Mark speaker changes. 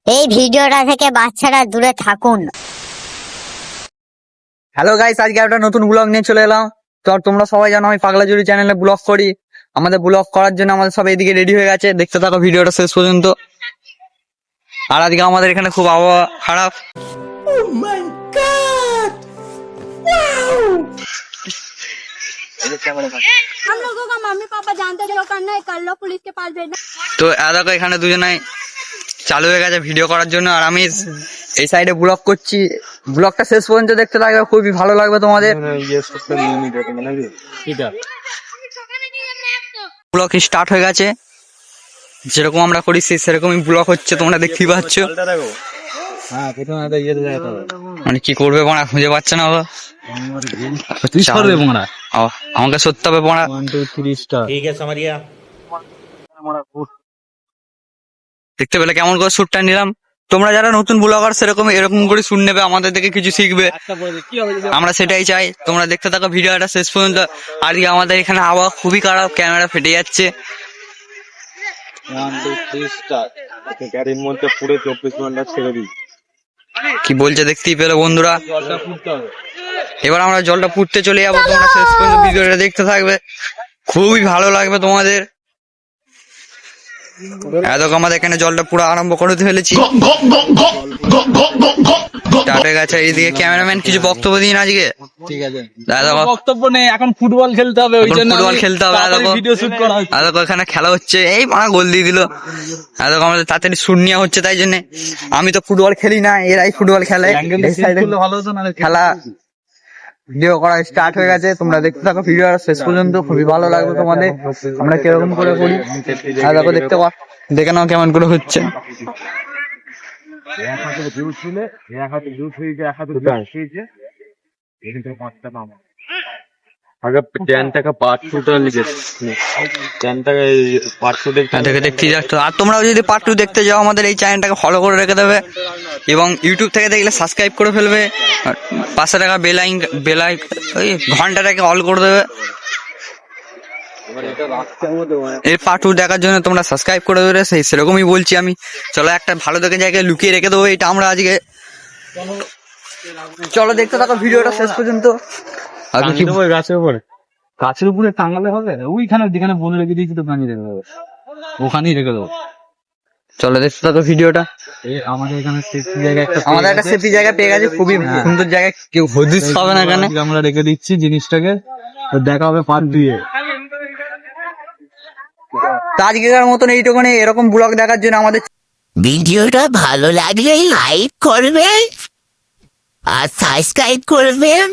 Speaker 1: এই ভিডিওটা থেকে বাচ্চারা দূরে থাকুন।
Speaker 2: হ্যালো গাইস, আজকে একটা নতুন ব্লগ নিয়ে চলে এলাম। তো আর তোমরা সবাই জানো আমি পাগলাজুড়ি চ্যানেলে ব্লগ করি। আমাদের ব্লগ করার জন্য আমাদের সব এদিকে রেডি হয়ে গেছে, দেখতে থাকো ভিডিওটা শেষ পর্যন্ত। আর আজকে আমাদের এখানে খুব আবহাওয়া খারাপ।
Speaker 3: हम लोगों का मम्मी पापा जानते जो करना है कर लो, पुलिस के पास भेजना।
Speaker 2: তো দেখো এখানে দুজনাই চালু হয়ে গেছে ভিডিও করার জন্য, আর আমি এই সাইডে ব্লগ করছি। ব্লগটা শেষ পর্যন্ত দেখতে থাকবে, খুবই ভালো লাগবে তোমাদের। ব্লগ স্টার্ট হয়ে গেছে, যেরকম আমরা করি সেরকমই ব্লগ হচ্ছে, তোমরা দেখতেই পাচ্ছ। মানে কি করবে বোনা খুঁজে পাচ্ছে না বাবা। আমাকে সত্যি হবে বোনা। দেখতে পেলে কেমন করে শ্যুটটা নিলাম। তোমরা যারা নতুন ব্লগার সেরকম এরকম করে শুট নেবে, আমাদের থেকে কিছু শিখবে, আমরা সেটাই চাই। তোমরা দেখতে থাকো ভিডিওটা শেষ পর্যন্ত। আজকে আমাদের এখানে আবহাওয়া খুবই খারাপ, ক্যামেরা ফেটে যাচ্ছে।
Speaker 4: গাড়ির মধ্যে পুরো 24 ঘন্টা ছেড়ে দিই।
Speaker 2: কি বলছে দেখতেই পেলো বন্ধুরা। এবার আমরা জলটা পুড়তে চলে যাবো, তোমরা শেষ পর্যন্ত ভিডিওটা দেখতে থাকবে, খুবই ভালো লাগবে তোমাদের। এতক্ষণ আমাদের এখানে জলটা পুরো আরম্ভ করে ফেলেছি, স্টার্ট হয়ে গেছে। এইদিকে ক্যামেরাম্যান কিছু বক্তব্য দিন আজকে।
Speaker 5: ঠিক আছে,
Speaker 2: দেখো
Speaker 5: বক্তব্য নেই, এখন ফুটবল খেলতে হবে, ওই জন্য
Speaker 2: ফুটবল খেলতে হবে।
Speaker 5: ভিডিও শুট করা হচ্ছে।
Speaker 2: দেখো এখানে খেলা হচ্ছে, এই মারা গোল দিয়ে দিল। দেখো আমাদের তাড়াতাড়ি শুট নেওয়া হচ্ছে, তাই জন্য। আমি তো ফুটবল খেলি না, এরাই ফুটবল খেলে।
Speaker 5: ভালো হতো না
Speaker 2: খেলা ভিডিও করা স্টার্ট হয়ে গেছে, তোমরা দেখতে থাকো ভিডিওটা শেষ পর্যন্ত, খুবই ভালো লাগবে তোমাদের। আমরা কিরকম করে করি দেখো, দেখতে পাও, দেখে নাও কেমন করে হচ্ছে।
Speaker 4: এক হাতে জুস ছিল, এক হাতে জুস হয়েছে, এক হাতে জুস হয়েছে। এখানে পাঁচটা নাম আগে 10 টাকা পার্ট টুটা লিখেছে, 10 টাকা পার্ট টু
Speaker 2: দেখতে যাচ্ছ। আর তোমরাও যদি পার্ট 2 দেখতে যাও, আমাদের এই চ্যানেলটাকে ফলো করে রেখে দেবে, এবং ইউটিউব থেকে দেখলে সাবস্ক্রাইব করে ফেলবে। পাঁচশো টাকা বেলাই ওই ঘন্টাটাকে অল করে দেবে। এই পার্ট 2 দেখার জন্য তোমরা সাবস্ক্রাইব করে দেবে, সেরকমই বলছি আমি। চলো একটা ভালো দেখে জায়গায় লুকিয়ে রেখে দেবো এটা আমরা আজকে। চলো দেখতে থাকো ভিডিওটা শেষ পর্যন্ত।
Speaker 5: গাছের উপরে টাঙালে হবে, ওইখানে যেখানে বলে রেখে দিয়েছি তো টাঙিয়ে রেখে দেবো, ওখানেই রেখে দেবো।
Speaker 2: চলো দেখতে থাকো ভিডিওটা।
Speaker 5: আমাদের এখানে সেফটি জায়গা
Speaker 2: আমাদের একটা সেফটি জায়গা পেয়ে গেছে, খুবই সুন্দর জায়গা, কেউ হদিস পাবে না এখানে।
Speaker 5: আমরা রেখে দিচ্ছি জিনিসটাকে, তো দেখা হবে পার্ট 2 এ।
Speaker 2: তো আজকের মতন এইটুকুনি। এরকম ব্লগ দেখার জন্য আমাদের
Speaker 6: ভিডিওটা ভালো লাগলে লাইক করবেন আর সাবস্ক্রাইব করবেন।